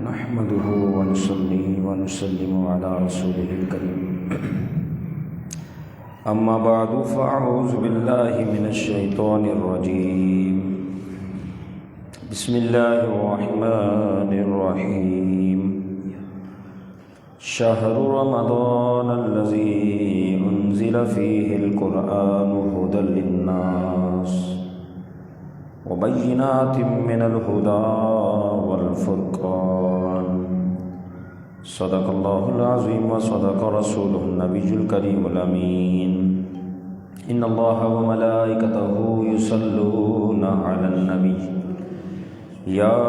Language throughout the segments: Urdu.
نحمده ونصلي ونسلم على رسوله الكريم أما بعد فأعوذ بالله من الشيطان الرجيم بسم الله الرحمن الرحيم شهر رمضان الذي أنزل فيه القرآن هدى للناس وبينات من الهدى والفرقان صدق الله العظيم وصدق رسوله النبي الكريم الأمين إن الله وملائكته يصلون على النبي يا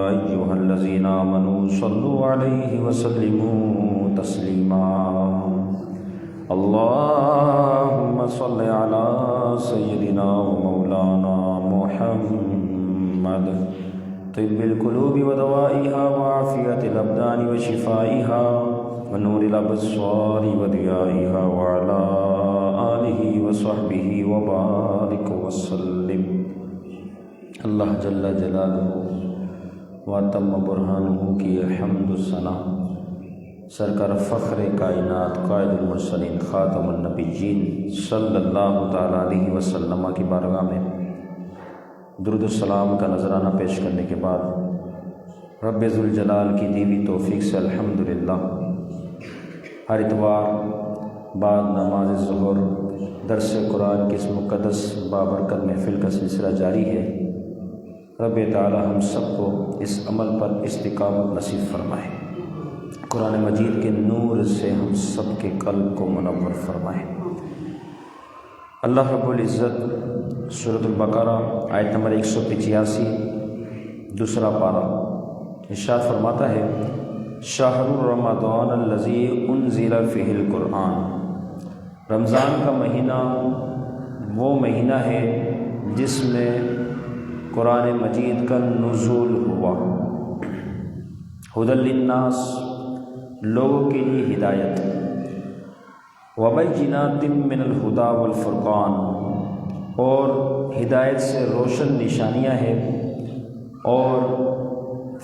أيها الذين آمنوا صلوا عليه وسلموا تسليما اللهم صل على سيدنا ومولانا محمد طب القلوب ودوائها وعافية الأبدان وشفائها ونور الأبصار وضيائها وعلى آله وصحبه وبارك وسلم اللہ جل جلالہ واتم برہانہ کی حمد و ثنا سرکار فخر کائنات قائد المرسلین خاتم النبیین صلی اللہ تعالیٰ علیہ وسلم کی بارگاہ میں درود السلام کا نذرانہ پیش کرنے کے بعد رب ذوالجلال کی دیوی توفیق سے الحمدللہ ہر اتوار بعد نماز ظہر درس قرآن کی اس مقدس بابرکت محفل کا سلسلہ جاری ہے۔ رب تعالی ہم سب کو اس عمل پر استقامت نصیب فرمائے، قرآن مجید کے نور سے ہم سب کے قلب کو منور فرمائے۔ اللہ رب العزت سورۃ البقرہ آیت نمبر 185 دوسرا پارہ ارشاد فرماتا ہے شہر رمضان الذی انزل فیہ القرآن، رمضان کا مہینہ وہ مہینہ ہے جس میں قرآن مجید کا نزول ہوا، ھدی للناس لوگوں کے لیے ہدایت، وبینات من الہدی والفرقان اور ہدایت سے روشن نشانیاں ہیں اور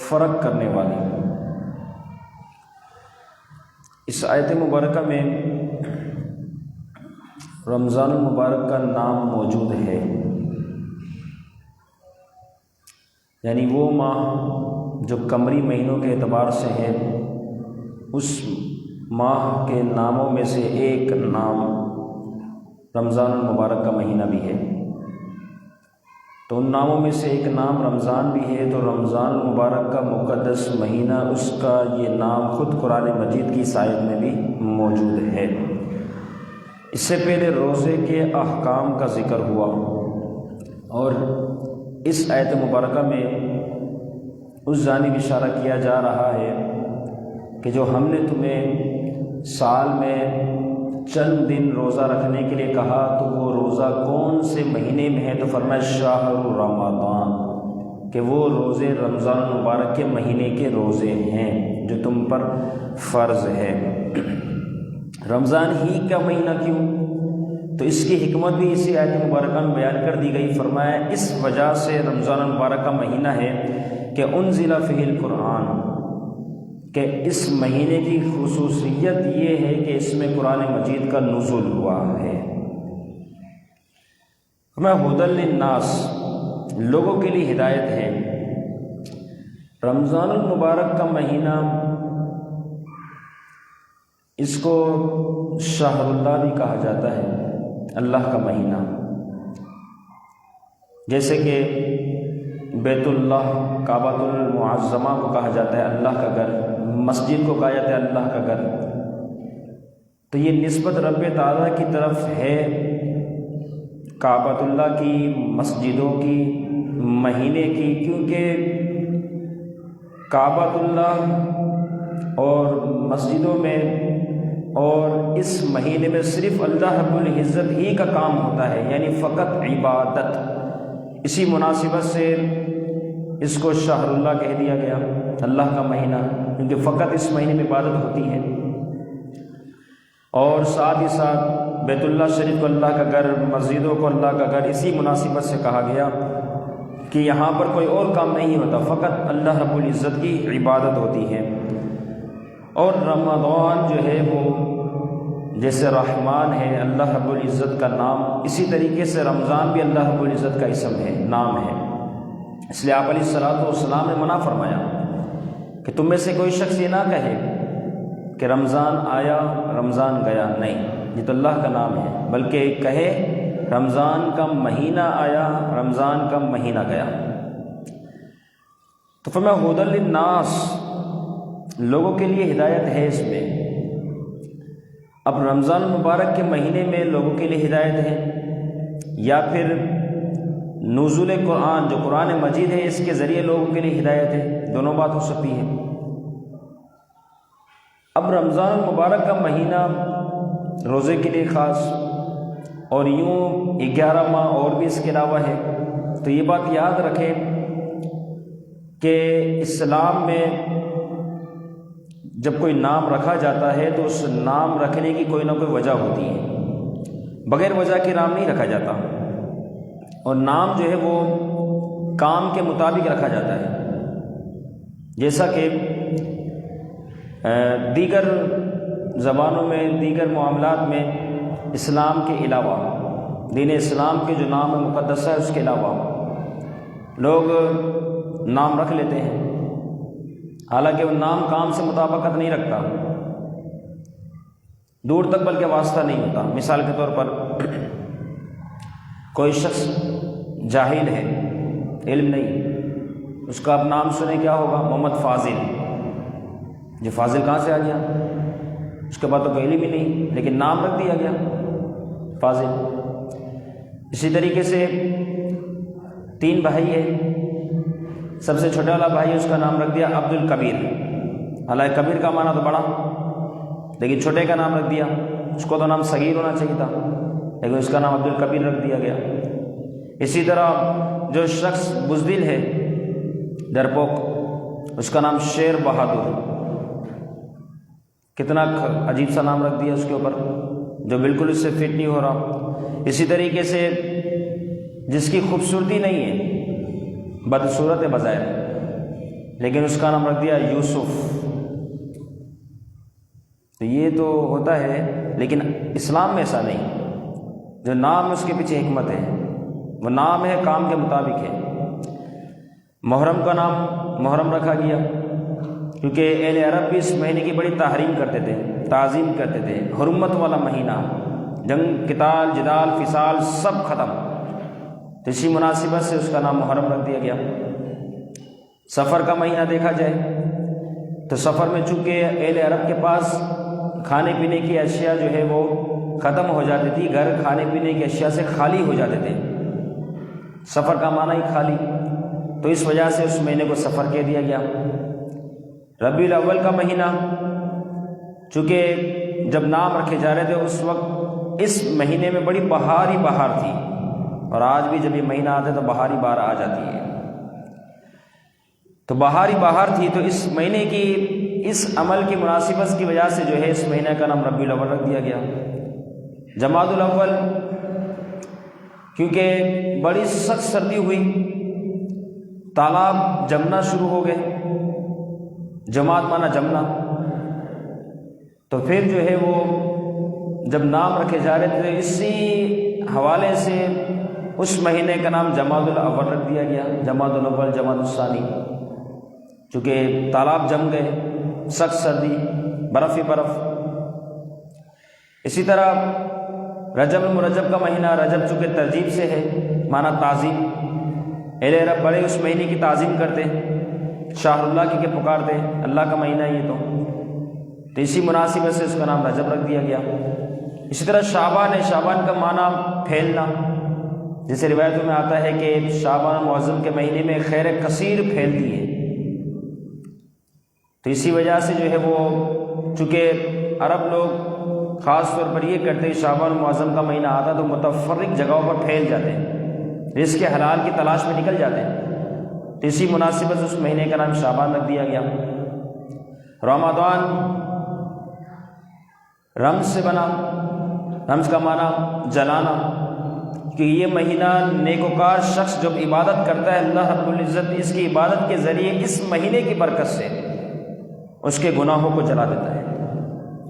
فرق کرنے والی۔ اس آیت مبارکہ میں رمضان المبارک کا نام موجود ہے، یعنی وہ ماہ جو قمری مہینوں کے اعتبار سے ہے، اس ماہ کے ناموں میں سے ایک نام رمضان المبارک کا مہینہ بھی ہے۔ تو ان ناموں میں سے ایک نام رمضان بھی ہے، تو رمضان المبارک کا مقدس مہینہ اس کا یہ نام خود قرآن مجید کی آیت میں بھی موجود ہے۔ اس سے پہلے روزے کے احکام کا ذکر ہوا اور اس آیت مبارکہ میں اس جانب اشارہ کیا جا رہا ہے کہ جو ہم نے تمہیں سال میں چند دن روزہ رکھنے کے لیے کہا تو وہ روزہ کون سے مہینے میں ہے؟ تو فرمایا شہر رمضان، کہ وہ روزے رمضان المبارک کے مہینے کے روزے ہیں جو تم پر فرض ہے۔ رمضان ہی کا مہینہ کیوں؟ تو اس کی حکمت بھی اسی آیت مبارکہ میں بیان کر دی گئی۔ فرمایا اس وجہ سے رمضان المبارک کا مہینہ ہے کہ انزل فیہ القرآن، کہ اس مہینے کی خصوصیت یہ ہے کہ اس میں قرآن مجید کا نزول ہوا ہے۔ فرمایا ھدی للناس، لوگوں کے لیے ہدایت ہے۔ رمضان المبارک کا مہینہ اس کو شہر اللہ بھی کہا جاتا ہے، اللہ کا مہینہ، جیسے کہ بیت اللہ کعبۃ المعظمہ کو کہا جاتا ہے اللہ کا گھر، مسجد کو کہا جاتا ہے اللہ کا گھر۔ تو یہ نسبت رب تعالیٰ کی طرف ہے، کعبۃ اللہ کی، مسجدوں کی، مہینے کی، کیونکہ کعبۃ اللہ اور مسجدوں میں اور اس مہینے میں صرف اللہ رب العزت ہی کا کام ہوتا ہے، یعنی فقط عبادت۔ اسی مناسبت سے اس کو شہر اللہ کہہ دیا گیا، اللہ کا مہینہ، کیونکہ فقط اس مہینے میں عبادت ہوتی ہے۔ اور ساتھ ہی ساتھ بیت اللہ شریف کو اللہ کا گھر، مسجدوں کو اللہ کا گھر اسی مناسبت سے کہا گیا کہ یہاں پر کوئی اور کام نہیں ہوتا، فقط اللہ رب العزت کی عبادت ہوتی ہے۔ اور رمضان جو ہے وہ جیسے رحمان ہے اللہ رب العزت کا نام، اسی طریقے سے رمضان بھی اللہ رب العزت کا اسم ہے، نام ہے۔ اس لیے آپ علیہ الصلوۃ والسلام نے منع فرمایا کہ تم میں سے کوئی شخص یہ نہ کہے کہ رمضان آیا رمضان گیا، نہیں، یہ تو اللہ کا نام ہے، بلکہ کہے رمضان کا مہینہ آیا رمضان کا مہینہ گیا۔ تو فرمایا ھدی للناس، لوگوں کے لیے ہدایت ہے اس میں۔ اب رمضان المبارک کے مہینے میں لوگوں کے لیے ہدایت ہے، یا پھر نزول قرآن جو قرآن مجید ہے اس کے ذریعے لوگوں کے لیے ہدایت ہے، دونوں بات ہو سکتی ہے۔ اب رمضان المبارک کا مہینہ روزے کے لیے خاص، اور یوں 11 ماہ اور بھی اس کے علاوہ ہے۔ تو یہ بات یاد رکھیں کہ اسلام میں جب کوئی نام رکھا جاتا ہے تو اس نام رکھنے کی کوئی نہ کوئی وجہ ہوتی ہے، بغیر وجہ کے نام نہیں رکھا جاتا، اور نام جو ہے وہ کام کے مطابق رکھا جاتا ہے۔ جیسا کہ دیگر زبانوں میں، دیگر معاملات میں اسلام کے علاوہ، دین اسلام کے جو نام مقدس ہے اس کے علاوہ لوگ نام رکھ لیتے ہیں، حالانکہ وہ نام کام سے مطابقت نہیں رکھتا، دور تک بلکہ واسطہ نہیں ہوتا۔ مثال کے طور پر کوئی شخص جاہل ہے، علم نہیں، اس کا اب نام سنے کیا ہوگا؟ محمد فاضل۔ جو فاضل کہاں سے آ گیا؟ اس کے بعد تو کوئی علم ہی نہیں، لیکن نام رکھ دیا گیا فاضل۔ اسی طریقے سے 3 بھائی ہیں، سب سے چھوٹا والا بھائی اس کا نام رکھ دیا عبد الکبیر، حالانکہ کبیر کا معنی تو بڑا، لیکن چھوٹے کا نام رکھ دیا، اس کو تو نام صغیر ہونا چاہیے تھا، لیکن اس کا نام عبد الکبیر رکھ دیا گیا۔ اسی طرح جو شخص بزدل ہے، ڈرپوک، اس کا نام شیر بہادر، کتنا عجیب سا نام رکھ دیا اس کے اوپر، جو بالکل اس سے فٹ نہیں ہو رہا۔ اسی طریقے سے جس کی خوبصورتی نہیں ہے، بدصورت ہے بظاہر، لیکن اس کا نام رکھ دیا یوسف۔ تو یہ تو ہوتا ہے، لیکن اسلام میں ایسا نہیں، جو نام اس کے پیچھے حکمت ہے، وہ نام ہے کام کے مطابق ہے۔ محرم کا نام محرم رکھا گیا کیونکہ اہل عرب بھی اس مہینے کی بڑی تحریم کرتے تھے، تعظیم کرتے تھے، حرمت والا مہینہ، جنگ، قتال، جدال، فسال سب ختم، تو اسی مناسبت سے اس کا نام محرم رکھ دیا گیا۔ سفر کا مہینہ دیکھا جائے تو سفر میں چونکہ اہل عرب کے پاس کھانے پینے کی اشیاء جو ہے وہ ختم ہو جاتی تھی، گھر کھانے پینے کی اشیاء سے خالی ہو جاتے تھے، سفر کا معنی ہی خالی، تو اس وجہ سے اس مہینے کو سفر کہہ دیا گیا۔ ربیع الاول کا مہینہ، چونکہ جب نام رکھے جا رہے تھے اس وقت اس مہینے میں بڑی بہار ہی بہار تھی، اور آج بھی جب یہ مہینہ آتا ہے تو بہار ہی بہار آ جاتی ہے، تو بہار ہی بہار تھی، تو اس مہینے کی اس عمل کی مناسبت کی وجہ سے جو ہے اس مہینے کا نام ربیع الاول رکھ دیا گیا۔ جمادی الاول، کیونکہ بڑی سخت سردی ہوئی، تالاب جمنا شروع ہو گئے، جماعت مانا جمنا، تو پھر جو ہے وہ جب نام رکھے جا رہے تھے اسی حوالے سے اس مہینے کا نام جماد الاول رکھ دیا گیا، جماد الاول، جماد الثانی، چونکہ تالاب جم گئے، سخت سردی، برف ہی برف۔ اسی طرح رجب المرجب کا مہینہ، رجب چونکہ ترجیب سے ہے، مانا تعظیم، اہل عرب بڑے اس مہینے کی تعظیم کرتے، شاہ اللہ کی پکارتے، اللہ کا مہینہ یہ تو اسی مناسبت سے اس کا نام رجب رکھ دیا گیا۔ اسی طرح شعبان ہے، شعبان کا معنی پھیلنا، جیسے روایتوں میں آتا ہے کہ شعبان معظم کے مہینے میں خیر کثیر پھیلتی ہے، تو اسی وجہ سے جو ہے وہ چونکہ عرب لوگ خاص طور پر یہ کرتے، شعبان معظم کا مہینہ آتا تو متفرق جگہوں پر پھیل جاتے ہیں، رزق کے حلال کی تلاش میں نکل جاتے ہیں، تو اسی مناسبت سے اس مہینے کا نام شعبان رکھ دیا گیا۔ رمضان رمز سے بنا، رمز کا معنی جلانا، کہ یہ مہینہ نیکوکار شخص جب عبادت کرتا ہے اللہ رب العزت اس کی عبادت کے ذریعے اس مہینے کی برکت سے اس کے گناہوں کو جلا دیتا ہے،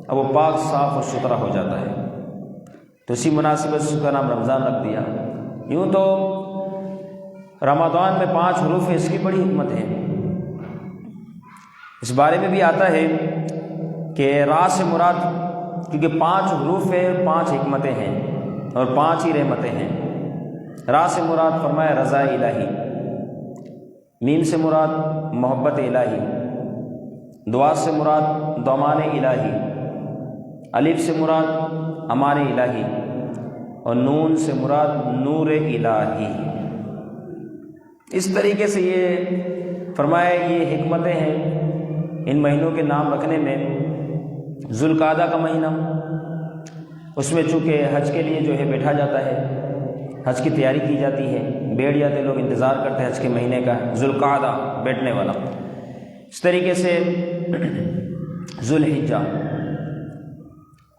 اب وہ پاک صاف اور ستھرا ہو جاتا ہے۔ تو اسی مناسبت سے اس کا نام رمضان رکھ دیا۔ یوں تو رمضان میں 5 حروف ہیں، اس کی بڑی حکمت ہے۔ اس بارے میں بھی آتا ہے کہ را سے مراد، کیونکہ 5 حروف ہیں، 5 حکمتیں ہیں اور 5 ہی رحمتیں ہیں۔ را سے مراد فرمایا رضا الہی، میم سے مراد محبت الہی، دعا سے مراد دامان الہی، الف سے مراد امان الہی اور نون سے مراد نور الہی۔ اس طریقے سے یہ فرمایا یہ حکمتیں ہیں ان مہینوں کے نام رکھنے میں۔ ذوالقعدہ کا مہینہ، اس میں چونکہ حج کے لیے جو ہے بیٹھا جاتا ہے، حج کی تیاری کی جاتی ہے، بیٹھ جاتے لوگ، انتظار کرتے ہیں حج کے مہینے کا، ذوالقعدہ بیٹھنے والا۔ اس طریقے سے ذوالحجہ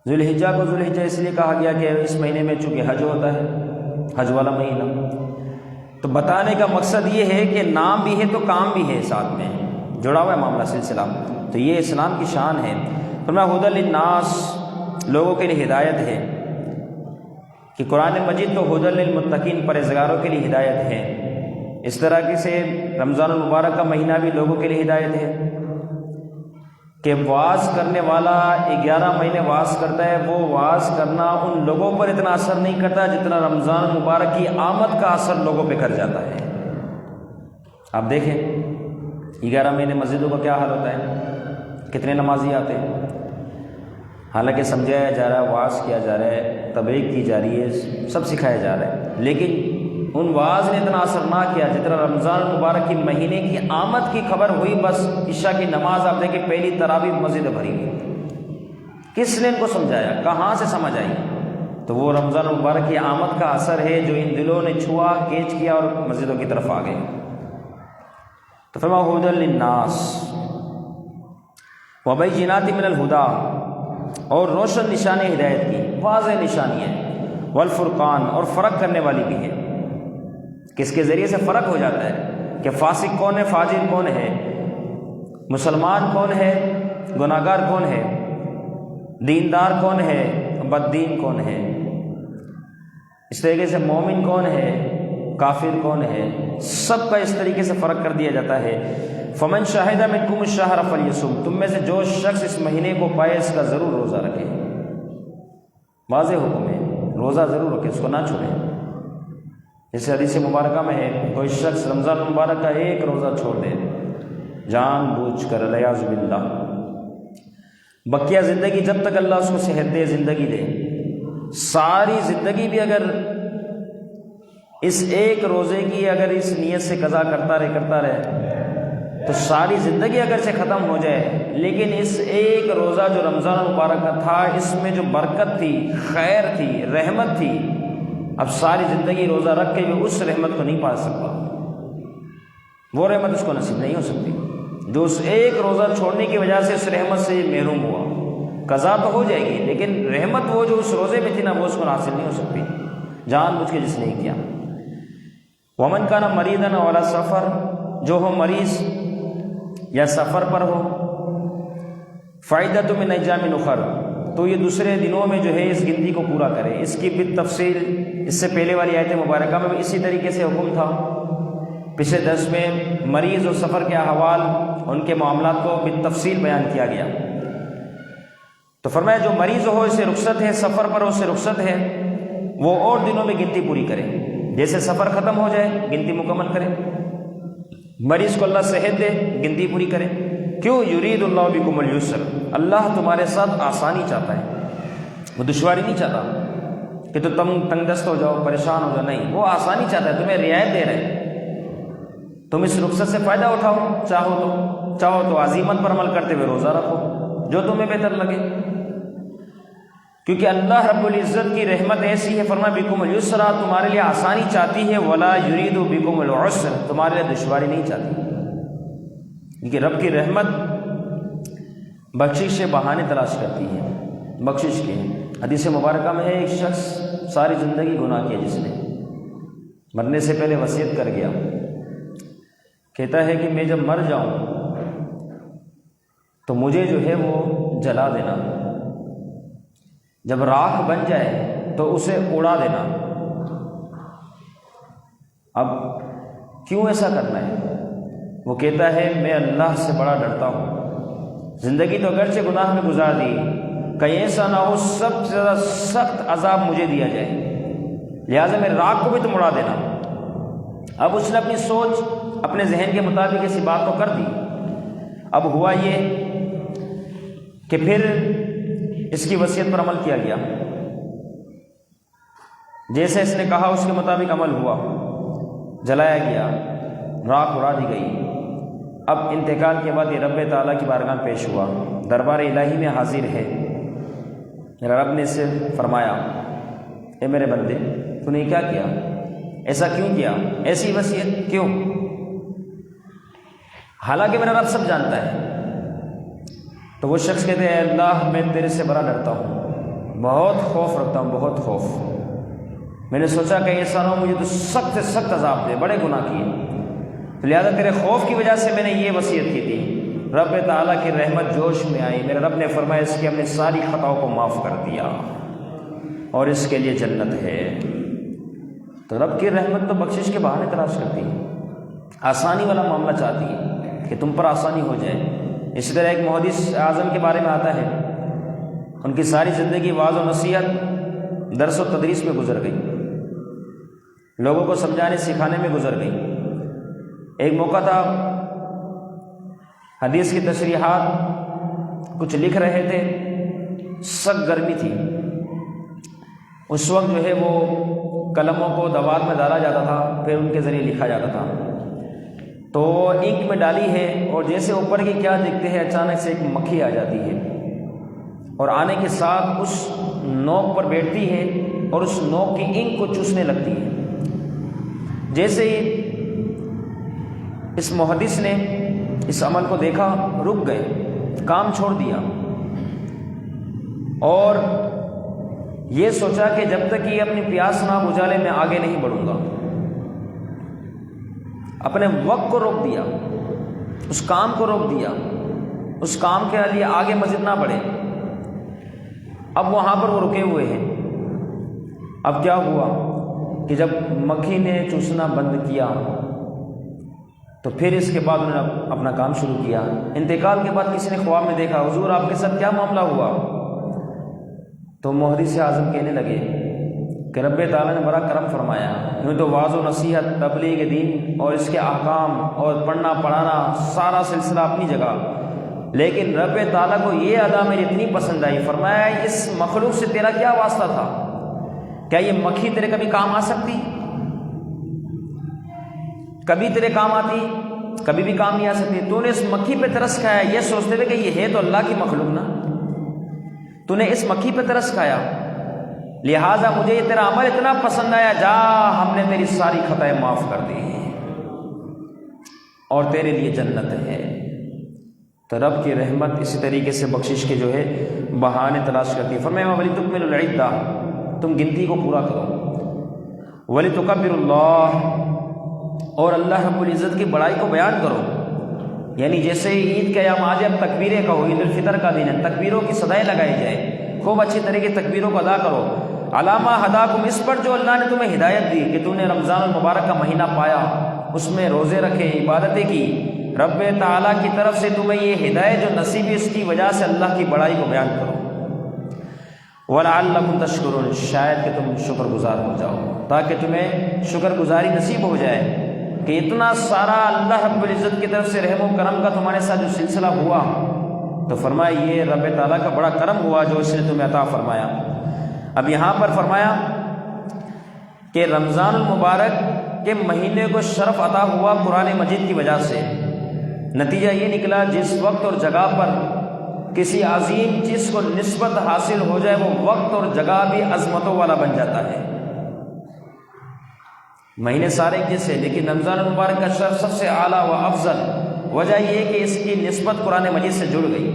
کو ذوالحجہ اس لیے کہا گیا کہ اس مہینے میں چونکہ حج ہوتا ہے، حج والا مہینہ۔ تو بتانے کا مقصد یہ ہے کہ نام بھی ہے تو کام بھی ہے، ساتھ میں جڑا ہوا ہے معاملہ سلسلہ۔ تو یہ اسلام کی شان ہے۔ فرمایا ھدی للناس، لوگوں کے لیے ہدایت ہے، کہ قرآن مجید تو ھدی للمتقین، پرہیزگاروں کے لیے ہدایت ہے۔ اس طرح سے رمضان المبارک کا مہینہ بھی لوگوں کے لیے ہدایت ہے کہ وعظ کرنے والا 11 مہینے وعظ کرتا ہے، وہ وعظ کرنا ان لوگوں پر اتنا اثر نہیں کرتا جتنا رمضان المبارک کی آمد کا اثر لوگوں پہ کر جاتا ہے۔ آپ دیکھیں 11 مہینے مسجدوں کا کیا حال ہوتا ہے، کتنے نمازی آتے ہیں، حالانکہ سمجھایا جا رہا ہے، وعظ کیا جا رہا ہے، تبلیغ کی جا رہی ہے، سب سکھایا جا رہا ہے، لیکن ان وعظ نے اتنا اثر نہ کیا جتنا رمضان المبارک کی مہینے کی آمد کی خبر ہوئی، بس عشاء کی نماز آپ دیکھیں پہلی تراویح مسجد بھری گئی۔ کس نے ان کو سمجھایا، کہاں سے سمجھ آئی؟ تو وہ رمضان المبارک کی آمد کا اثر ہے جو ان دلوں نے چھوا، کیچ کیا اور مسجدوں کی طرف آ گئے۔ تو فرمایا ھدی للناس وبینات من الہدی، اور روشن نشانی ہدایت کی، واضح نشانی ہے، والفرقان، اور فرق کرنے والی بھی ہے، کس کے ذریعے سے فرق ہو جاتا ہے کہ فاسق کون ہے، فاجر کون ہے، مسلمان کون ہے، گناہگار کون ہے، دیندار کون ہے، بددین کون ہے، اس طریقے سے مومن کون ہے، کافر کون ہے، سب کا اس طریقے سے فرق کر دیا جاتا ہے۔ فمن شاہد منکم الشہر فلیصم، تم میں سے جو شخص اس مہینے کو پائے اس کا ضرور روزہ رکھے۔ واضح حکم ہے، روزہ ضرور رکھے، اس کو نہ چھوڑیں۔ جیسے حدیث مبارکہ میں ہے، کوئی شخص رمضان مبارک کا ایک روزہ چھوڑ دے جان بوجھ کر، والعیاذ باللہ، بقیہ زندگی جب تک اللہ اس کو صحت دے، زندگی دے، ساری زندگی بھی اگر اس ایک روزے کی اگر اس نیت سے قضا کرتا رہے تو ساری زندگی اگر سے ختم ہو جائے، لیکن اس ایک روزہ جو رمضان مبارک کا تھا، اس میں جو برکت تھی، خیر تھی، رحمت تھی، اب ساری زندگی روزہ رکھ کے بھی اس رحمت کو نہیں پا سکتا، وہ رحمت اس کو نصیب نہیں ہو سکتی جو اس ایک روزہ چھوڑنے کی وجہ سے اس رحمت سے محروم ہوا۔ قضا تو ہو جائے گی لیکن رحمت وہ جو اس روزے میں تھی نا، وہ اس کو حاصل نہیں ہو سکتی جان بوجھ کے جس نے کیا۔ ومن کان مریضا او علی سفر، جو ہو مریض یا سفر پر ہو، فائدۃ من ایام اخر، تو یہ دوسرے دنوں میں جو ہے اس گنتی کو پورا کرے۔ اس کی بالتفصیل اس سے پہلے والی آیت مبارکہ میں بھی اسی طریقے سے حکم تھا۔ پچھلے درس میں مریض اور سفر کے احوال، ان کے معاملات کو بالتفصیل بیان کیا گیا۔ تو فرمایا جو مریض ہو اسے رخصت ہے، سفر پر ہو اسے رخصت ہے، وہ اور دنوں میں گنتی پوری کرے۔ جیسے سفر ختم ہو جائے گنتی مکمل کرے، مریض کو اللہ صحت دے گنتی پوری کرے۔ کیوں؟ یرید اللہ بکم الیسر، اللہ تمہارے ساتھ آسانی چاہتا ہے، وہ دشواری نہیں چاہتا کہ تو تم تنگ دست ہو جاؤ، پریشان ہو جاؤ، نہیں، وہ آسانی چاہتا ہے، تمہیں رعایت دے رہے ہیں۔ تم اس رخصت سے فائدہ اٹھاؤ، چاہو تو عزیمت پر عمل کرتے ہوئے روزہ رکھو، جو تمہیں بہتر لگے، کیونکہ اللہ رب العزت کی رحمت ایسی ہے، فرمایا بکم اليسر، تمہارے لیے آسانی چاہتی ہے، ولا یرید بکم العسر، تمہارے لیے دشواری نہیں چاہتی، کیونکہ رب کی رحمت بخشش سے بہانے تلاش کرتی ہے، بخشش کے۔ حدیث مبارکہ میں ہے ایک شخص ساری زندگی گناہ کیا جس نے، مرنے سے پہلے وصیت کر گیا، کہتا ہے کہ میں جب مر جاؤں تو مجھے جو ہے وہ جلا دینا، جب راکھ بن جائے تو اسے اڑا دینا۔ اب کیوں ایسا کرنا ہے؟ وہ کہتا ہے میں اللہ سے بڑا ڈرتا ہوں، زندگی تو اگرچہ گناہ میں گزار دی، کہیں ایسا نہ ہو سب سے زیادہ سخت عذاب مجھے دیا جائے، لہٰذا میں راکھ کو بھی تم اڑا دینا۔ اب اس نے اپنی سوچ اپنے ذہن کے مطابق اسی بات کو کر دی۔ اب ہوا یہ کہ پھر اس کی وصیت پر عمل کیا گیا، جیسے اس نے کہا اس کے مطابق عمل ہوا، جلایا گیا، راکھ اڑا دی گئی۔ اب انتقال کے بعد یہ رب تعالیٰ کی بارگاہ میں پیش ہوا، دربار الہی میں حاضر ہے۔ میرا رب نے اس سے فرمایا، اے میرے بندے تو نے کیا کیا؟ ایسا کیوں کیا؟ ایسی وصیت کیوں؟ حالانکہ میرا رب سب جانتا ہے۔ تو وہ شخص کہتے ہیں، اے اللہ میں تیرے سے بڑا ڈرتا ہوں، بہت خوف رکھتا ہوں، بہت خوف۔ میں نے سوچا کہ ایسا نہ ہو مجھے تو سخت سے سخت عذاب دے، بڑے گناہ کیے، لہذا تیرے خوف کی وجہ سے میں نے یہ وصیت کی تھی۔ رب تعالیٰ کی رحمت جوش میں آئی، میرے رب نے فرمایا اس کی ہم نے ساری خطاؤں کو معاف کر دیا اور اس کے لیے جنت ہے۔ تو رب کی رحمت تو بخشش کے بہانے تلاش کرتی ہے، آسانی والا معاملہ چاہتی ہے کہ تم پر آسانی ہو جائے۔ اسی طرح ایک محدث اعظم کے بارے میں آتا ہے، ان کی ساری زندگی واعظ و نصیحت، درس و تدریس میں گزر گئی، لوگوں کو سمجھانے سکھانے میں گزر گئی۔ ایک موقع تھا، حدیث کی تشریحات کچھ لکھ رہے تھے، سخت گرمی تھی، اس وقت جو ہے وہ قلموں کو دوات میں ڈالا جاتا تھا، پھر ان کے ذریعے لکھا جاتا تھا۔ تو انک میں ڈالی ہے اور جیسے اوپر کی کیا دیکھتے ہیں، اچانک سے ایک مکھی آ جاتی ہے اور آنے کے ساتھ اس نوک پر بیٹھتی ہے اور اس نوک کی انک کو چوسنے لگتی ہے۔ جیسے ہی اس محدث نے اس عمل کو دیکھا، رک گئے، کام چھوڑ دیا اور یہ سوچا کہ جب تک یہ اپنی پیاس نہ بجھا لے میں آگے نہیں بڑھوں گا۔ اپنے وقت کو روک دیا، اس کام کو روک دیا، اس کام کے لیے آگے مزید نہ بڑھے۔ اب وہاں پر وہ رکے ہوئے ہیں۔ اب کیا ہوا کہ جب مکھی نے چوسنا بند کیا تو پھر اس کے بعد انہوں نے اپنا کام شروع کیا۔ انتقال کے بعد کسی نے خواب میں دیکھا، حضور آپ کے ساتھ کیا معاملہ ہوا؟ تو محدث اعظم کہنے لگے کہ رب تعالیٰ نے بڑا کرم فرمایا، یوں تو واعظ و نصیحت، تبلیغ دین اور اس کے احکام اور پڑھنا پڑھانا سارا سلسلہ اپنی جگہ، لیکن رب تعالیٰ کو یہ ادا میری اتنی پسند آئی، فرمایا اس مخلوق سے تیرا کیا واسطہ تھا؟ کیا یہ مکھی تیرے کبھی کام آ سکتی؟ کبھی تیرے کام آتی؟ کبھی بھی کام نہیں آ سکتی۔ تو نے اس مکھی پہ ترس کھایا یہ سوچتے ہوئے کہ یہ ہے تو اللہ کی مخلوق نا، تو نے اس مکھی پہ ترس کھایا، لہٰذا مجھے یہ تیرا عمل اتنا پسند آیا، جا ہم نے تیری ساری خطائیں معاف کر دی اور تیرے لیے جنت ہے۔ تو رب کی رحمت اسی طریقے سے بخشش کے جو ہے بہانے تلاش کرتی ہے۔ فرمایا وَلِتُكْمِلُوا الْعِدَّةَ، تم گنتی کو پورا کرو، وَلِتُكَبِّرُوا اللَّهَ، اور اللہ رب العزت کی بڑائی کو بیان کرو۔ یعنی جیسے عید کا یوم آج اب تکبیریں کہو، عید الفطر کا دن ہے، تکبیروں کی صدائیں لگائی جائے، خوب اچھی طریقے تکبیروں کو ادا کرو۔ علامہ ہداکم، اس پر جو اللہ نے تمہیں ہدایت دی کہ تم نے رمضان المبارک کا مہینہ پایا، اس میں روزے رکھے، عبادتیں کی، رب تعالیٰ کی طرف سے تمہیں یہ ہدایت جو نصیب ہے، اس کی وجہ سے اللہ کی بڑائی کو بیان کرو۔ وَلَعَلَّكُمْ تَشْكُرُونَ، شاید کہ تم شکر گزار ہو جاؤ، تاکہ تمہیں شکر گزاری نصیب ہو جائے کہ اتنا سارا اللہ رب العزت کی طرف سے رحم و کرم کا تمہارے ساتھ جو سلسلہ ہوا، تو فرمایا یہ رب تعالیٰ کا بڑا کرم ہوا جو اس نے تمہیں عطا فرمایا۔ اب یہاں پر فرمایا کہ رمضان المبارک کے مہینے کو شرف عطا ہوا قرآن مجید کی وجہ سے۔ نتیجہ یہ نکلا جس وقت اور جگہ پر کسی عظیم چیز کو نسبت حاصل ہو جائے، وہ وقت اور جگہ بھی عظمتوں والا بن جاتا ہے۔ مہینے سارے جیسے، لیکن رمضان المبارک کا شرف سب سے اعلیٰ و افضل، وجہ یہ کہ اس کی نسبت قرآن مجید سے جڑ گئی۔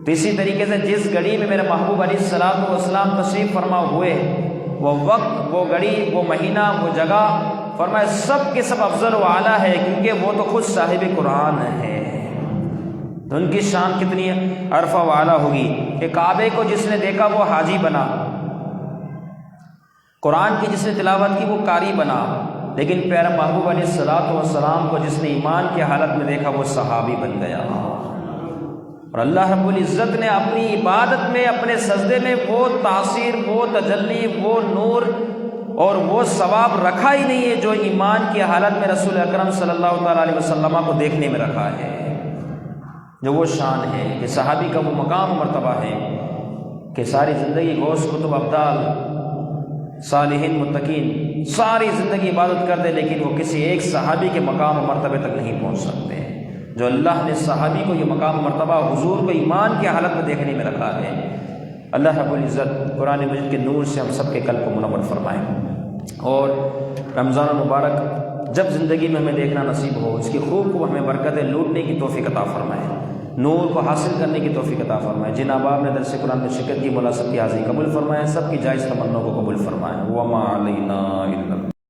تو اسی طریقے سے جس گھڑی میں میرے محبوب علیہ الصلوۃ والسلام تشریف فرما ہوئے، وہ وقت، وہ گھڑی، وہ مہینہ، وہ جگہ فرمایا سب کے سب افضل و اعلیٰ ہے کیونکہ وہ تو خود صاحب قرآن ہے۔ تو ان کی شان کتنی عرفہ و اعلیٰ ہوگی کہ کعبے کو جس نے دیکھا وہ حاجی بنا، قرآن کی جس نے تلاوت کی وہ قاری بنا، لیکن پیارا محبوب علیہ الصلوۃ والسلام کو جس نے ایمان کی حالت میں دیکھا وہ صحابی بن گیا۔ اور اللہ رب العزت نے اپنی عبادت میں، اپنے سجدے میں وہ تاثیر، وہ تجلی، وہ نور اور وہ ثواب رکھا ہی نہیں ہے جو ایمان کی حالت میں رسول اکرم صلی اللہ تعالیٰ علیہ وسلم کو دیکھنے میں رکھا ہے، جو وہ شان ہے کہ صحابی کا وہ مقام و مرتبہ ہے کہ ساری زندگی غوث کتب ابدال صالحین متقین ساری زندگی عبادت کرتے لیکن وہ کسی ایک صحابی کے مقام و مرتبے تک نہیں پہنچ سکتے۔ جو اللہ نے صحابی کو یہ مقام و مرتبہ حضور کو ایمان کی حالت میں دیکھنے میں رکھا ہے، اللہ رب العزت قرآن مجید کے نور سے ہم سب کے قلب کو منور فرمائیں، اور رمضان المبارک جب زندگی میں ہمیں دیکھنا نصیب ہو، اس کی خوب کو ہمیں برکتیں لوٹنے کی توفیق عطا فرمائیں، نور کو حاصل کرنے کی توفیق عطا فرمائیں۔ جن احباب نے درس قرآن میں شرکت کی مولا سب کی حاضری قبول فرمائیں، سب کی جائز تمناؤں کو قبول فرمائیں۔ وما علینا الا